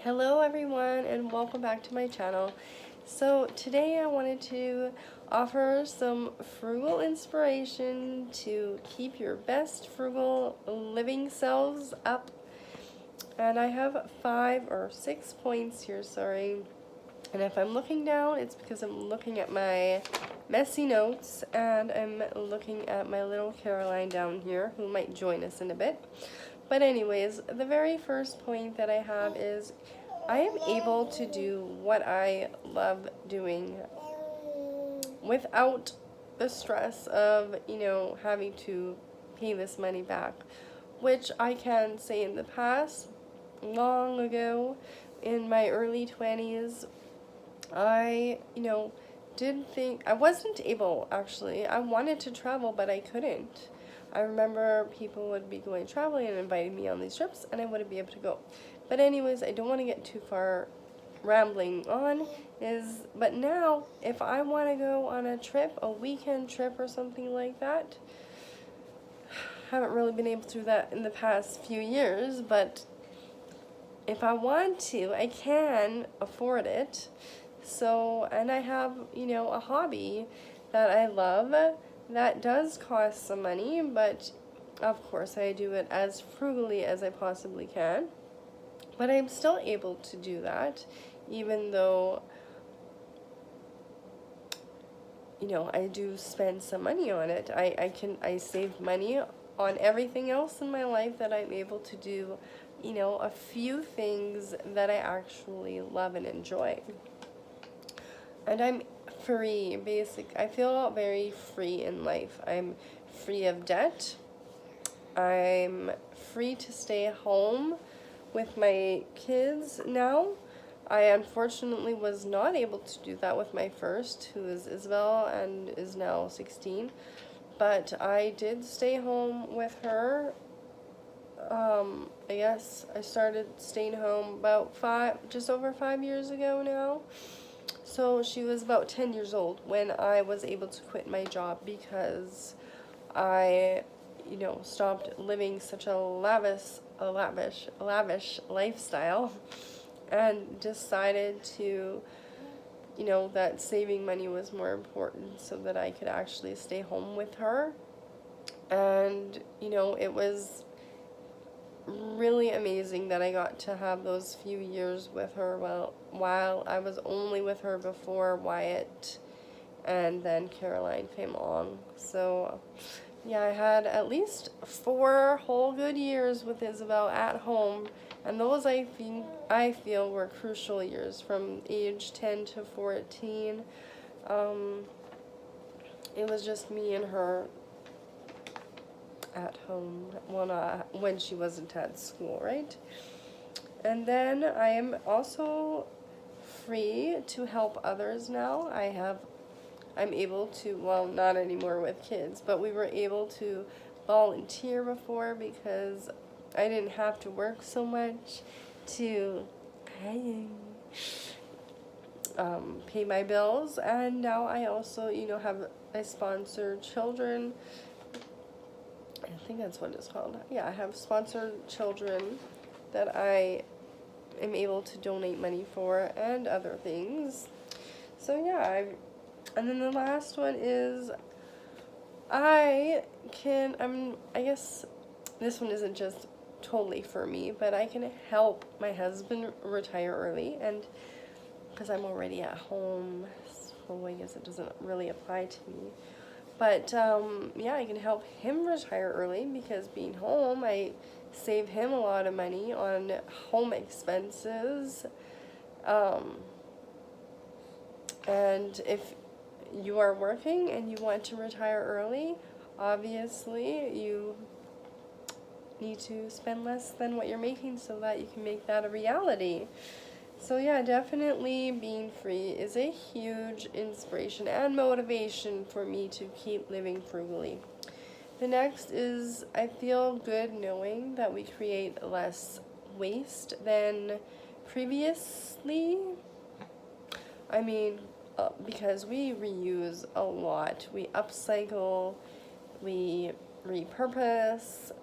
Hello everyone and welcome back to my channel. So today I wanted to offer some frugal inspiration to keep your best frugal living selves up. And I have 5 or 6 points here, sorry. And if I'm looking down, it's because I'm looking at my messy notes and I'm looking at my little Caroline down here who might join us in a bit. But anyways, the very first point that I have is I am able to do what I love doing without the stress of, having to pay this money back, which I can say in the past, long ago, in my early 20s, I, didn't think, I wasn't able, actually. I wanted to travel, but I couldn't. I remember people would be going traveling and inviting me on these trips, and I wouldn't be able to go. But anyways, I don't want to get too far rambling on, but now, if I want to go on a trip, a weekend trip or something like that, haven't really been able to do that in the past few years, but if I want to, I can afford it. So, and I have, a hobby that I love that does cost some money, but of course I do it as frugally as I possibly can. But I'm still able to do that, even though, I do spend some money on it. I save money on everything else in my life that I'm able to do, a few things that I actually love and enjoy. And I'm free, I feel very free in life. I'm free of debt. I'm free to stay home with my kids now. I unfortunately was not able to do that with my first, who is Isabel and is now 16. But I did stay home with her. I guess I started staying home about just over 5 years ago now. So she was about 10 years old when I was able to quit my job because I, stopped living such a lavish lifestyle and decided to, that saving money was more important so that I could actually stay home with her. And, it was really amazing that I got to have those few years with her while I was only with her before Wyatt and then Caroline came along. So yeah, I had at least 4 whole good years with Isabel at home, and those I feel were crucial years from age 10 to 14. It was just me and her at home when she wasn't at school, right? And then I am also free to help others now. I'm able to, well, not anymore with kids, but we were able to volunteer before because I didn't have to work so much to pay my bills. And now I also, I sponsor children. I think that's what it's called. Yeah, I have sponsored children that I am able to donate money for and other things. So yeah, and then the last one is I guess this one isn't just totally for me, but I can help my husband retire early, and because I'm already at home, so I guess it doesn't really apply to me. But yeah, I can help him retire early because being home, I save him a lot of money on home expenses. And if you are working and you want to retire early, obviously you need to spend less than what you're making so that you can make that a reality. So yeah, definitely being free is a huge inspiration and motivation for me to keep living frugally. The next is I feel good knowing that we create less waste than previously. I mean, because we reuse a lot. We upcycle, we repurpose,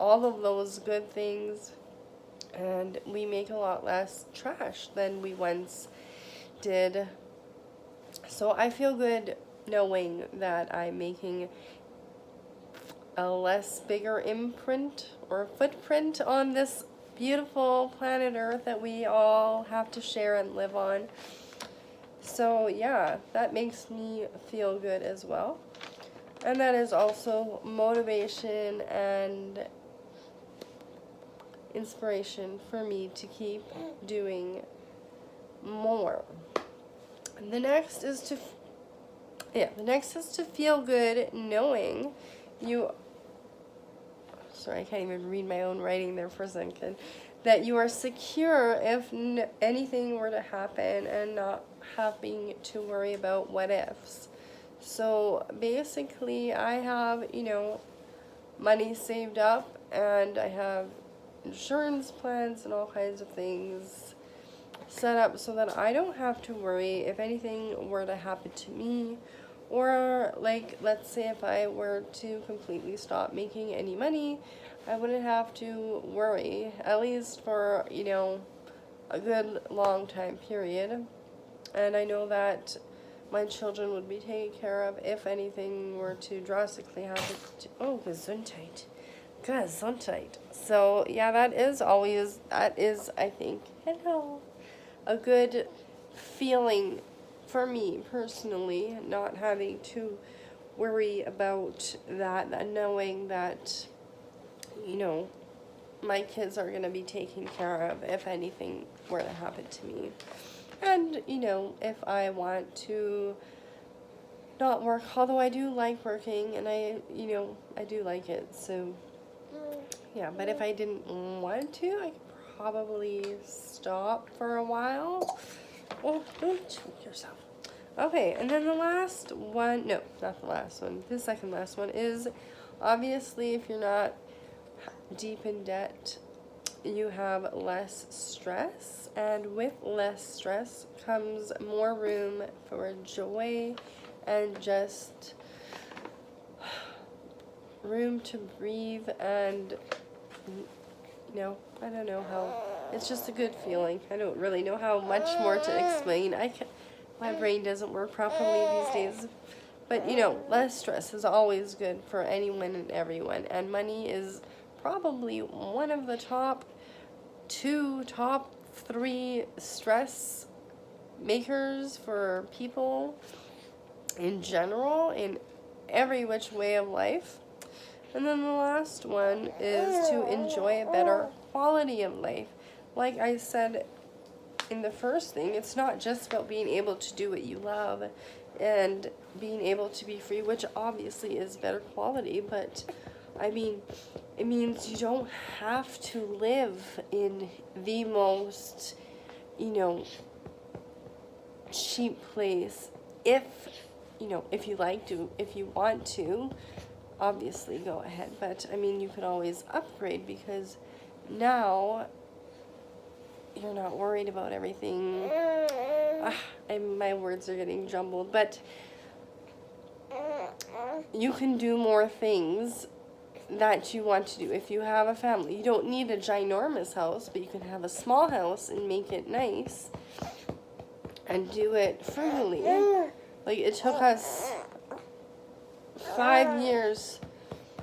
all of those good things. and we make a lot less trash than we once did. So I feel good knowing that I'm making a less bigger imprint or footprint on this beautiful planet Earth that we all have to share and live on. So yeah, that makes me feel good as well. And that is also motivation and inspiration for me to keep doing more. And the next is to feel good knowing you, sorry, I can't even read my own writing there for a second, that you are secure if anything were to happen and not having to worry about what ifs. So basically I have, money saved up, and I have insurance plans and all kinds of things set up so that I don't have to worry if anything were to happen to me. Or, like, let's say if I were to completely stop making any money, I wouldn't have to worry, at least for, a good long time period. And I know that my children would be taken care of if anything were to drastically happen to, Gesundheit. Gesundheit. So, yeah, that is, I think, a good feeling for me personally, not having to worry about that, and knowing that, my kids are going to be taken care of if anything were to happen to me. And, if I want to not work, although I do like working, and I do like it, so, yeah, but if I didn't want to, I could probably stop for a while. Oh, don't choke yourself. Okay, and then the last one, no, not the last one, the second last one is, obviously, if you're not deep in debt, you have less stress, and with less stress comes more room for joy and just room to breathe, and I don't know how, it's just a good feeling. I don't really know how much more to explain. My brain doesn't work properly these days. But, less stress is always good for anyone and everyone. And money is probably one of the top 3 stress makers for people in general, in every which way of life. And then the last one is to enjoy a better quality of life. Like I said in the first thing, it's not just about being able to do what you love and being able to be free, which obviously is better quality, but I mean, it means you don't have to live in the most, cheap place if you like to, if you want to, obviously go ahead. But I mean, you could always upgrade, because now you're not worried about everything. My words are getting jumbled, but you can do more things that you want to do. If you have a family, you don't need a ginormous house, but you can have a small house and make it nice and do it frugally. Like, it took us 5 years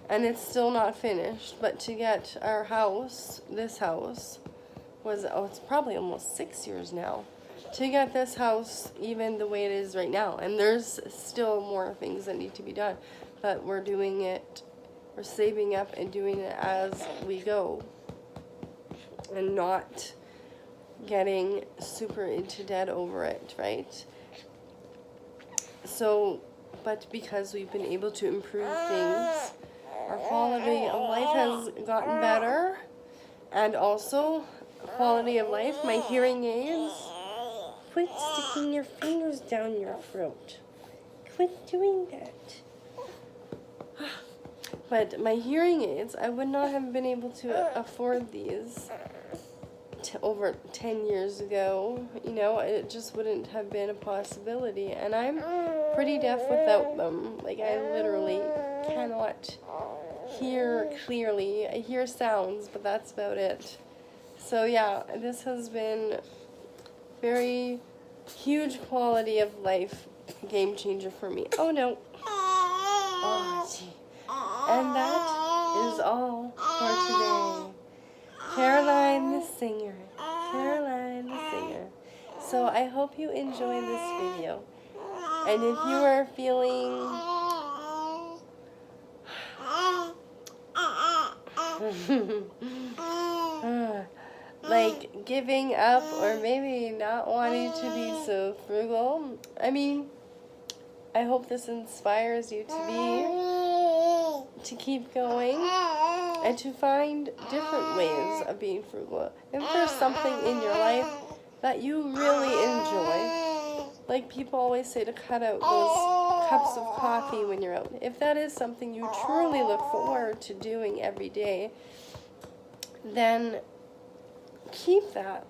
and it's still not finished, but to get our house, this house, it's probably almost 6 years now, to get this house even the way it is right now. And there's still more things that need to be done, but we're doing it, we're saving up and doing it as we go, and not getting super into debt over it, right? So, but because we've been able to improve things, our quality of life has gotten better, and also quality of life, my hearing aids, quit sticking your fingers down your throat, quit doing that. But my hearing aids, I would not have been able to afford these over 10 years ago. It just wouldn't have been a possibility, and I'm pretty deaf without them. Like, I literally cannot hear clearly. I hear sounds, but that's about it. So yeah, this has been very huge quality of life game changer for me. Oh no. Oh, gee. And that is all for today. Caroline the singer. Caroline the singer. So I hope you enjoyed this video. And if you are feeling like giving up or maybe not wanting to be so frugal, I mean, I hope this inspires you to keep going and to find different ways of being frugal. If there's something in your life that you really enjoy, like people always say to cut out those cups of coffee when you're out. If that is something you truly look forward to doing every day, then keep that.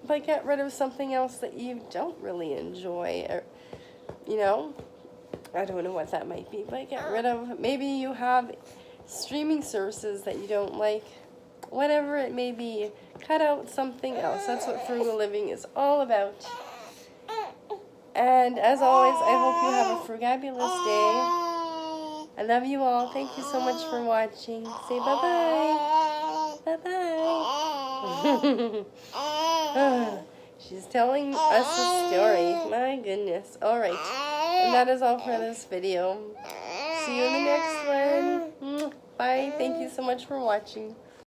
But get rid of something else that you don't really enjoy, or, I don't know what that might be, but get rid of, maybe you have streaming services that you don't like, whatever it may be, cut out something else. That's what frugal living is all about. And as always, I hope you have a frugabulous day. I love you all. Thank you so much for watching. Say bye-bye. Bye-bye. She's telling us a story. My goodness. All right. And that is all for this video. See you in the next one. Bye. Thank you so much for watching.